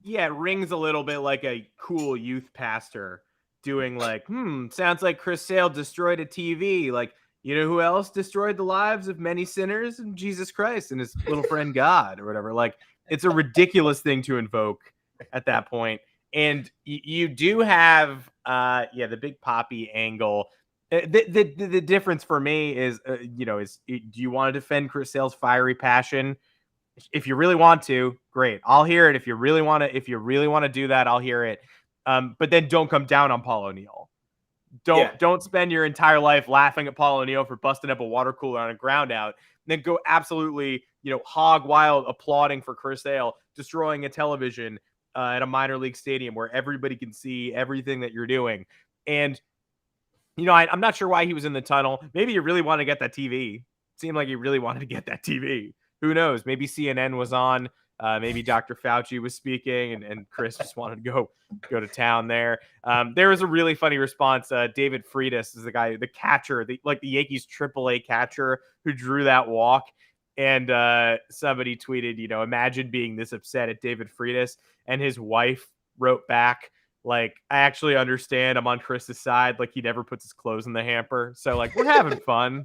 Yeah, it rings a little bit like a cool youth pastor doing like, sounds like Chris Sale destroyed a TV. Like, you know who else destroyed the lives of many sinners? Jesus Christ and his little friend God or whatever. Like, it's a ridiculous thing to invoke at that point. And you do have, the Big Papi angle. The difference for me is, do you want to defend Chris Sale's fiery passion? If you really want to, great. I'll hear it. If you really want to do that, I'll hear it. But then don't come down on Paul O'Neill. Don't spend your entire life laughing at Paul O'Neill for busting up a water cooler on a ground out. Then go absolutely, hog wild applauding for Chris Sale destroying a television at a minor league stadium where everybody can see everything that you're doing. And, I'm not sure why he was in the tunnel. Maybe he really wanted to get that TV. It seemed like he really wanted to get that TV. Who knows? Maybe CNN was on. Maybe Dr. Fauci was speaking, and Chris just wanted to go to town there. There was a really funny response. David Freitas is the catcher, the Yankees Triple-A catcher who drew that walk. And somebody tweeted, imagine being this upset at David Freitas. And his wife wrote back, I actually understand. I'm on Chris's side. He never puts his clothes in the hamper. So, we're having fun.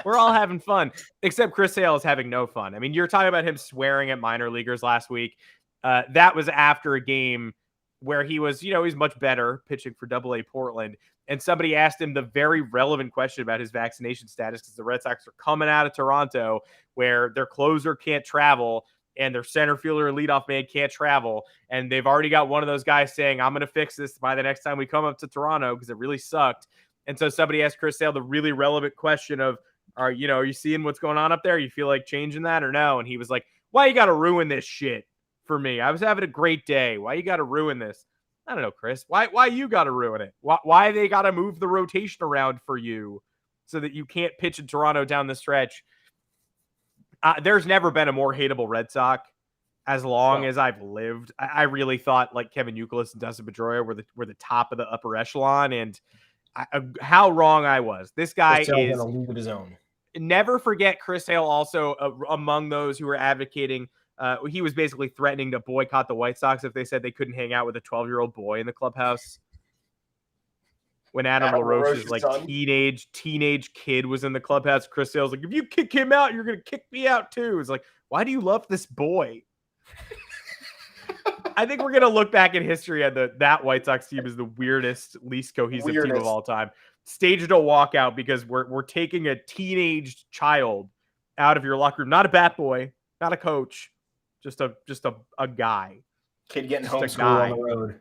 We're all having fun, except Chris Sale is having no fun. I mean, you're talking about him swearing at minor leaguers last week. That was after a game where he was, he's much better pitching for Double-A Portland. And somebody asked him the very relevant question about his vaccination status because the Red Sox are coming out of Toronto where their closer can't travel and their center fielder and leadoff man can't travel. And they've already got one of those guys saying, I'm going to fix this by the next time we come up to Toronto because it really sucked. And so somebody asked Chris Sale the really relevant question of, are you seeing what's going on up there? You feel like changing that or no? And he was like, why you got to ruin this shit for me? I was having a great day. Why you got to ruin this? I don't know, Chris. Why you got to ruin it? Why they got to move the rotation around for you so that you can't pitch in Toronto down the stretch? There's never been a more hateable Red Sox as long as I've lived. I really thought Kevin Youkilis and Dustin Pedroia were the top of the upper echelon, and how wrong I was. This guy is in a league of his own. Never forget Chris Sale also among those who were advocating. He was basically threatening to boycott the White Sox if they said they couldn't hang out with a 12-year-old boy in the clubhouse. When Adam LaRoche's teenage kid was in the clubhouse, Chris Sale's like, if you kick him out, you're going to kick me out too. It's like, why do you love this boy? I think we're going to look back in history at that White Sox team as the weirdest, least cohesive team of all time. Staged a walkout because we're taking a teenage child out of your locker room. Not a bat boy, not a coach, just a guy. Kid getting homeschooled on the road.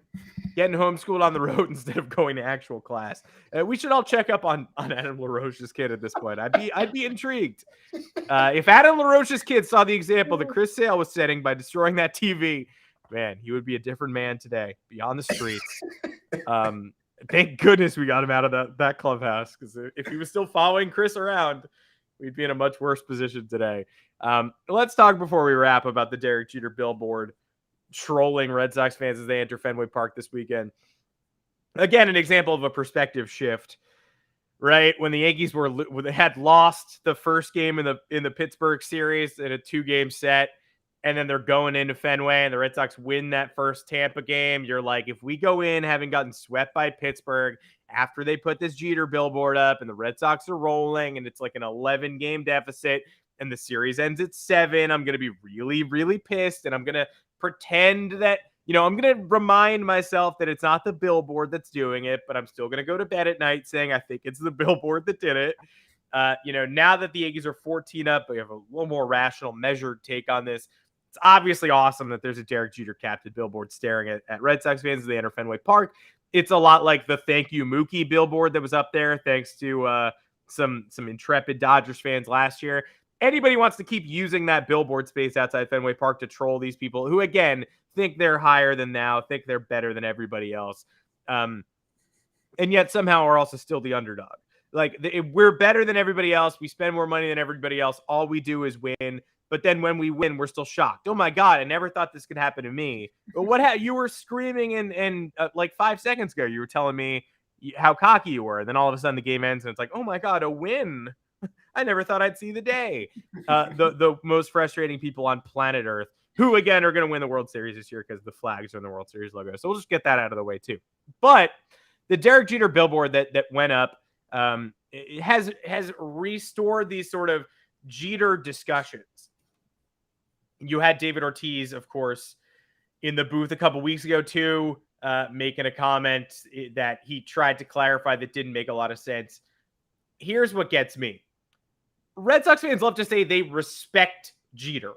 Getting homeschooled on the road instead of going to actual class. We should all check up on Adam LaRoche's kid at this point. I'd be intrigued. If Adam LaRoche's kid saw the example that Chris Sale was setting by destroying that TV, man, he would be a different man today, be on the streets. Thank goodness we got him out of that clubhouse, because if he was still following Chris around, we'd be in a much worse position today. Let's talk before we wrap about the Derek Jeter billboard trolling Red Sox fans as they enter Fenway Park this weekend. Again, an example of a perspective shift, right? When the Yankees had lost the first game in the Pittsburgh series in a 2-game set, and then they're going into Fenway and the Red Sox win that first Tampa game. You're like, if we go in having gotten swept by Pittsburgh after they put this Jeter billboard up and the Red Sox are rolling and it's like an 11-game deficit and the series ends at 7, I'm going to be really, really pissed. And I'm going to pretend that, I'm going to remind myself that it's not the billboard that's doing it, but I'm still going to go to bed at night saying I think it's the billboard that did it. Now that the Yankees are 14 up, we have a little more rational, measured take on this. It's obviously awesome that there's a Derek Jeter captain billboard staring at Red Sox fans as they enter Fenway Park. It's a lot like the thank you Mookie billboard that was up there thanks to some intrepid Dodgers fans last year. Anybody wants to keep using that billboard space outside Fenway Park to troll these people who, again, think they're higher than thou, think they're better than everybody else. And yet somehow are also still the underdog. We're better than everybody else. We spend more money than everybody else. All we do is win. But then when we win, we're still shocked. Oh my God, I never thought this could happen to me. But you were screaming and 5 seconds ago, you were telling me how cocky you were. And then all of a sudden the game ends and it's like, oh my God, a win. I never thought I'd see the day. The most frustrating people on planet Earth, who again are going to win the World Series this year because the flags are in the World Series logo. So we'll just get that out of the way too. But the Derek Jeter billboard that went up it has restored these sort of Jeter discussions. You had David Ortiz, of course, in the booth a couple weeks ago too, making a comment that he tried to clarify that didn't make a lot of sense. Here's what gets me. Red Sox fans love to say they respect Jeter.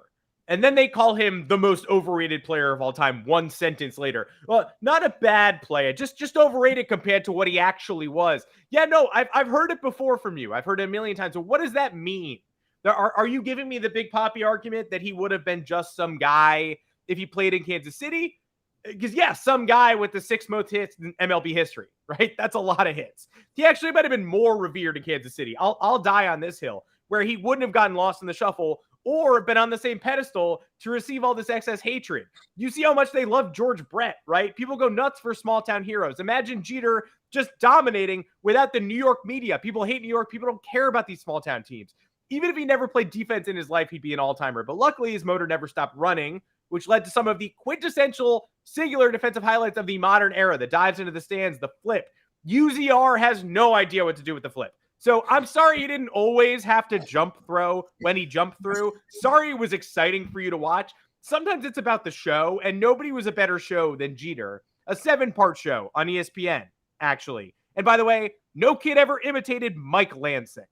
And then they call him the most overrated player of all time 1 sentence later. Well, not a bad player, just overrated compared to what he actually was. Yeah, no, I've heard it before from you. I've heard it a million times. So what does that mean? Are you giving me the Big Papi argument that he would have been just some guy if he played in Kansas City? Because, yeah, some guy with the 6th most hits in MLB history, right? That's a lot of hits. He actually might have been more revered in Kansas City. I'll die on this hill, where he wouldn't have gotten lost in the shuffle or been on the same pedestal to receive all this excess hatred. You see how much they love George Brett, right? People go nuts for small town heroes. Imagine Jeter just dominating without the New York media. People hate New York. People don't care about these small town teams. Even if he never played defense in his life, he'd be an all-timer. But luckily, his motor never stopped running, which led to some of the quintessential singular defensive highlights of the modern era, the dives into the stands, the flip. UZR has no idea what to do with the flip. So I'm sorry he didn't always have to jump throw when he jumped through. Sorry it was exciting for you to watch. Sometimes it's about the show, and nobody was a better show than Jeter. A 7-part show on ESPN, actually. And by the way, no kid ever imitated Mike Lansing.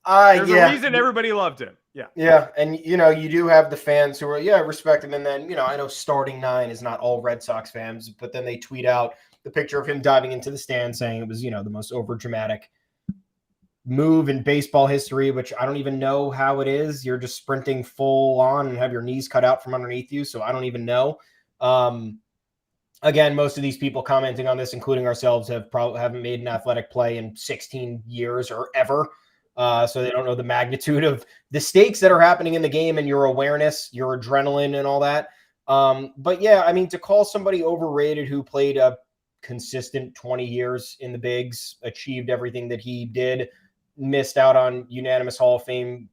There's a reason everybody loved him. Yeah. Yeah. And, you do have the fans who are, respect him. And then, I know starting 9 is not all Red Sox fans, but then they tweet out the picture of him diving into the stand saying it was, the most overdramatic move in baseball history, which I don't even know how it is. You're just sprinting full on and have your knees cut out from underneath you. So I don't even know. Again, most of these people commenting on this, including ourselves, haven't made an athletic play in 16 years or ever. So they don't know the magnitude of the stakes that are happening in the game and your awareness, your adrenaline and all that. But yeah, I mean, to call somebody overrated who played a consistent 20 years in the bigs, achieved everything that he did, missed out on unanimous Hall of Fame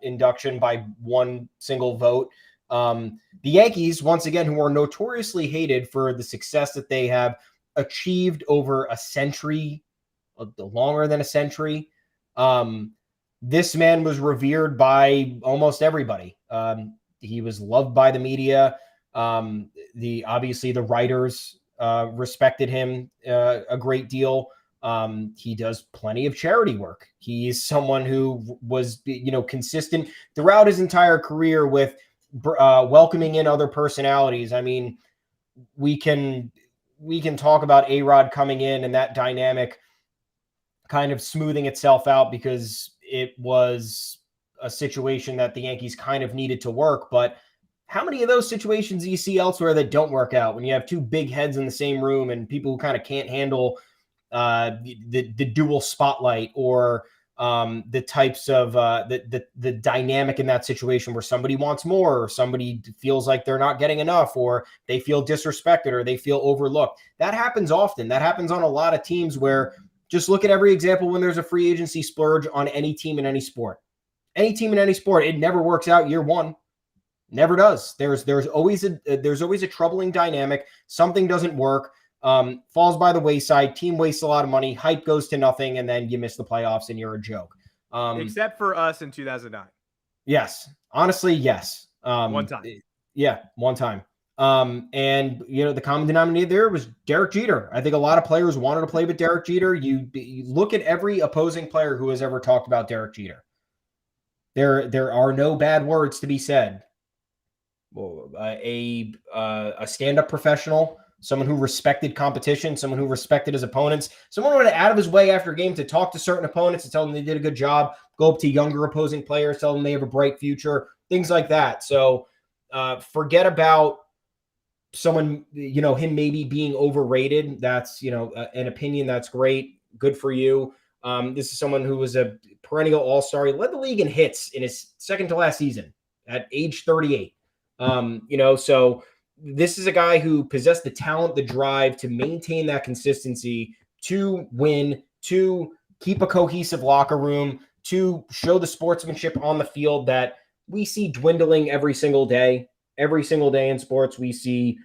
induction by 1 single vote. The Yankees, once again, who are notoriously hated for the success that they have achieved over a century, longer than a century. This man was revered by almost everybody. He was loved by the media. Obviously the writers respected him a great deal. He does plenty of charity work. He's someone who was, consistent throughout his entire career with welcoming in other personalities. I mean, we can talk about A-Rod coming in and that dynamic kind of smoothing itself out because it was a situation that the Yankees kind of needed to work. But how many of those situations do you see elsewhere that don't work out when you have 2 big heads in the same room and people who kind of can't handle the dual spotlight or the types of the dynamic in that situation where somebody wants more or somebody feels like they're not getting enough or they feel disrespected or they feel overlooked. That happens often. That happens on a lot of teams where just look at every example when there's a free agency splurge on any team in any sport. Any team in any sport, it never works out year 1. Never does. There's always a troubling dynamic. Something doesn't work. Falls by the wayside. Team wastes a lot of money. Hype goes to nothing, and then you miss the playoffs and you're a joke. Except for us in 2009. Yes, honestly, yes. One time. Yeah, one time. And the common denominator there was Derek Jeter. I think a lot of players wanted to play with Derek Jeter. You look at every opposing player who has ever talked about Derek Jeter. There are no bad words to be said. A stand-up professional, someone who respected competition, someone who respected his opponents, someone who went out of his way after a game to talk to certain opponents and tell them they did a good job, go up to younger opposing players, tell them they have a bright future, things like that. So forget about someone, him maybe being overrated. That's, an opinion that's great. Good for you. This is someone who was a perennial all-star. He led the league in hits in his second to last season at age 38. So this is a guy who possessed the talent, the drive to maintain that consistency, to win, to keep a cohesive locker room, to show the sportsmanship on the field that we see dwindling every single day. Every single day in sports, we see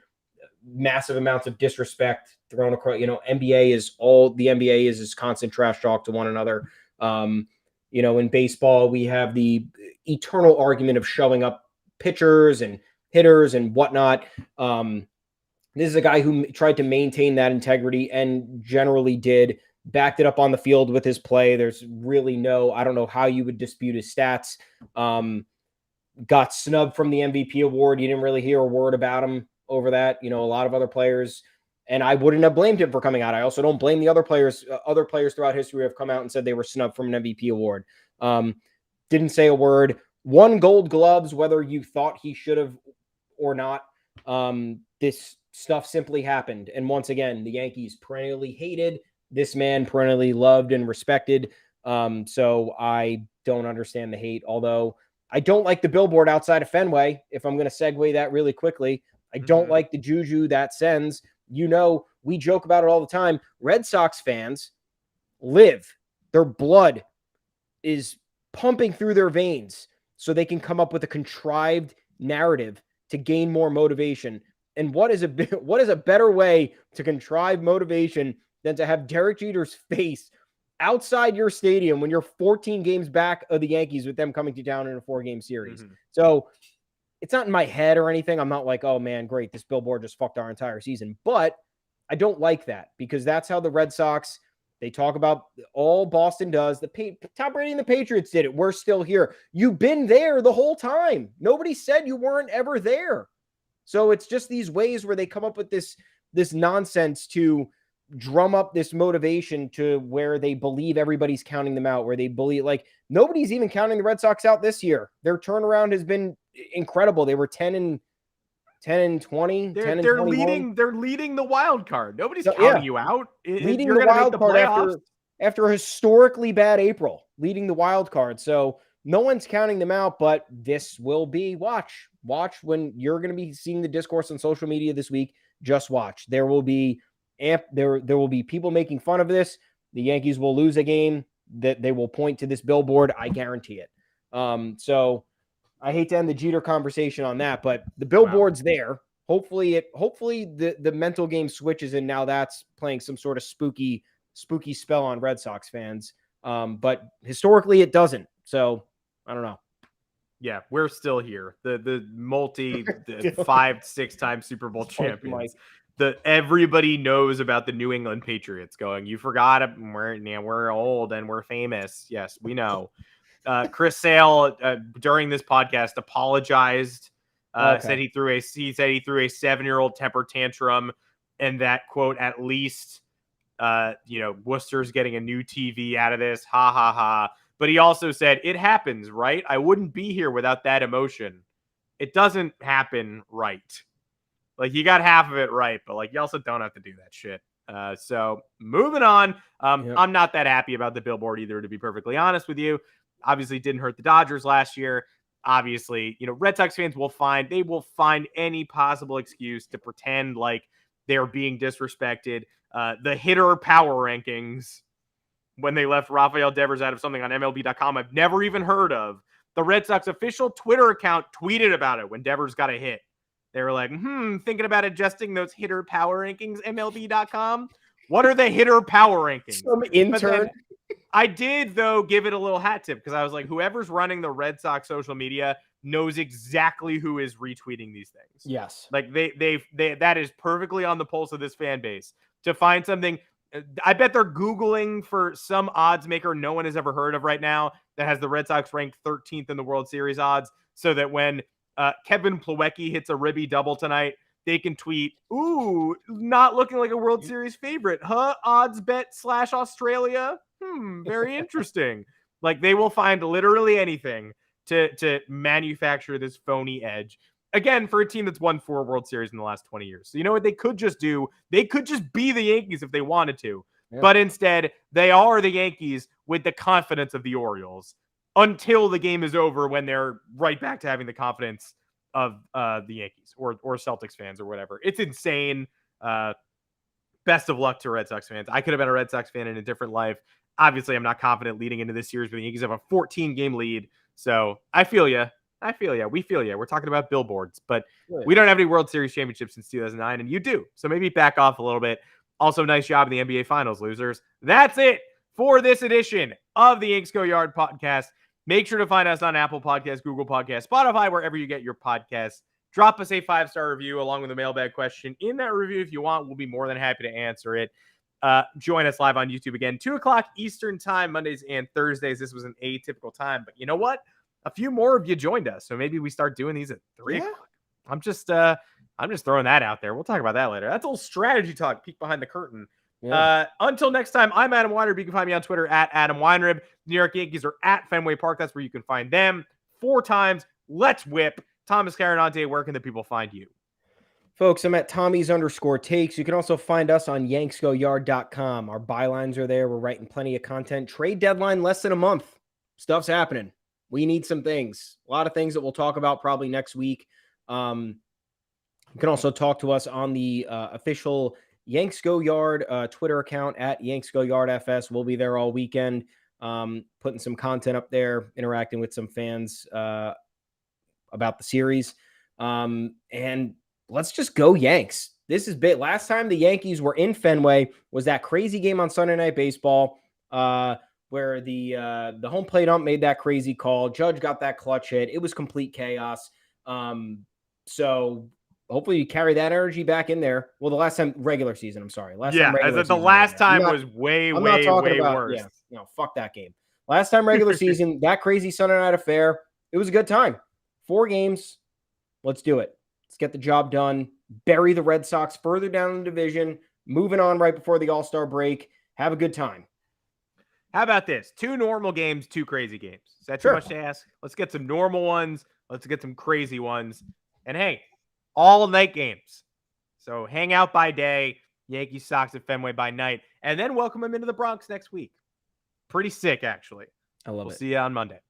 massive amounts of disrespect thrown across. The NBA is this constant trash talk to one another. In baseball, we have the eternal argument of showing up pitchers and hitters and whatnot. This is a guy who tried to maintain that integrity and generally did backed it up on the field with his play. There's really I don't know how you would dispute his stats. Got snubbed from the MVP award. You didn't really hear a word about him over that. A lot of other players, and I wouldn't have blamed him for coming out. I also don't blame the other players. Other players throughout history have come out and said they were snubbed from an MVP award. Didn't say a word. Won Gold Gloves, whether you thought he should have or not. This stuff simply happened. And once again, the Yankees perennially hated. This man perennially loved and respected. So I don't understand the hate, although I don't like the billboard outside of Fenway. If I'm going to segue that really quickly, I don't like the juju that sends. We joke about it all the time. Red Sox fans their blood is pumping through their veins so they can come up with a contrived narrative to gain more motivation. And what is a better way to contrive motivation than to have Derek Jeter's face outside your stadium when you're 14 games back of the Yankees with them coming to town in a 4-game series? So it's not in my head or anything. I'm not like, oh man, great, this billboard just fucked our entire season. But I don't like that because that's how the Red Sox, they talk about all Boston does. Tom Brady and the Patriots did it. We're still here. You've been there the whole time. Nobody said you weren't ever there. So it's just these ways where they come up with this nonsense to drum up this motivation to where they believe everybody's counting them out, where they believe like nobody's even counting the Red Sox out this year. Their turnaround has been incredible. They were 10-20, 10-21. They're leading the wild card. Nobody's counting you out. Leading the wild card after a historically bad April, leading the wild card. So no one's counting them out, but this will be watch when you're going to be seeing the discourse on social media this week. Just watch. There will be people making fun of this. The Yankees will lose a game that they will point to this billboard. I guarantee it. So I hate to end the Jeter conversation on that, but the billboard's there. Hopefully the mental game switches and now that's playing some sort of spooky spell on Red Sox fans. But historically it doesn't. So I don't know. Yeah, we're still here. The 5-6-time Super Bowl champions. Everybody knows about the New England Patriots going, you forgot it. We're old and we're famous. Yes, we know. Chris Sale during this podcast apologized. Said he threw a 7-year-old temper tantrum, and that quote, at least Worcester's getting a new TV out of this. Ha ha ha. But he also said, it happens, right? I wouldn't be here without that emotion. It doesn't happen right. Like, you got half of it right, but like, you also don't have to do that shit. So moving on. I'm not that happy about the billboard either, to be perfectly honest with you. Obviously didn't hurt the Dodgers last year. Obviously, Red Sox fans will find any possible excuse to pretend like they're being disrespected. The hitter power rankings, when they left Rafael Devers out of something on MLB.com I've never even heard of. The Red Sox official Twitter account tweeted about it when Devers got a hit. They were like, thinking about adjusting those hitter power rankings, MLB.com. What are the hitter power rankings? Some intern. I did, though, give it a little hat tip because I was like, whoever's running the Red Sox social media knows exactly who is retweeting these things. Yes. Like they that is perfectly on the pulse of this fan base to find something. I bet they're Googling for some odds maker no one has ever heard of right now that has the Red Sox ranked 13th in the World Series odds, so that when Kevin Plawecki hits a ribby double tonight, they can tweet, ooh, not looking like a World Series favorite. Huh? Odds bet / Australia. Very interesting. Like, they will find literally anything to manufacture this phony edge. Again, for a team that's won 4 World Series in the last 20 years. So you know what they could just do? They could just be the Yankees if they wanted to. Yeah. But instead, they are the Yankees with the confidence of the Orioles until the game is over, when they're right back to having the confidence of the Yankees or Celtics fans or whatever. It's insane. Best of luck to Red Sox fans. I could have been a Red Sox fan in a different life. Obviously, I'm not confident leading into this series, but the Yankees have a 14-game lead. So I feel you. We feel you. We're talking about billboards, but we don't have any World Series championships since 2009, and you do. So maybe back off a little bit. Also, nice job in the NBA Finals, losers. That's it for this edition of the Yanks Go Yard podcast. Make sure to find us on Apple Podcasts, Google Podcasts, Spotify, wherever you get your podcasts. Drop us a 5-star review along with a mailbag question. In that review, if you want, we'll be more than happy to answer it. join us live on YouTube again, 2 o'clock Eastern time, Mondays and Thursdays. This was an atypical time, but you know what? A few more of you joined us, so maybe we start doing these at 3 o'clock. I'm just throwing that out there. We'll talk about that later. That's a little strategy talk, peek behind the curtain. Yeah. Until next time, I'm Adam Weinrib. You can find me on Twitter at Adam Weinrib. New York Yankees are at Fenway Park. That's where you can find them. 4 times. Let's whip. Thomas Carannante, where can the people find you? Folks, I'm at Tommy's_takes. You can also find us on yanksgoyard.com. Our bylines are there. We're writing plenty of content. Trade deadline less than a month. Stuff's happening. We need some things. A lot of things that we'll talk about probably next week. You can also talk to us on the official Yanks Go Yard Twitter account at Yanks Go Yard FS. We'll be there all weekend, putting some content up there, interacting with some fans about the series. And let's just go Yanks. This is big. Last time the Yankees were in Fenway was that crazy game on Sunday Night Baseball where the home plate ump made that crazy call. Judge got that clutch hit. It was complete chaos. So hopefully you carry that energy back in there. Well, the last time regular season, I'm sorry. Last time was way worse. Yeah, no, fuck that game. Last time regular season, that crazy Sunday night affair, it was a good time. 4 games. Let's do it. Let's get the job done. Bury the Red Sox further down in the division. Moving on right before the All-Star break. Have a good time. How about this? 2 normal games, 2 crazy games. Is that too much to ask? Let's get some normal ones. Let's get some crazy ones. And hey, all night games. So hang out by day, Yankees Sox at Fenway by night, and then welcome them into the Bronx next week. Pretty sick, actually. I love it. We'll see you on Monday.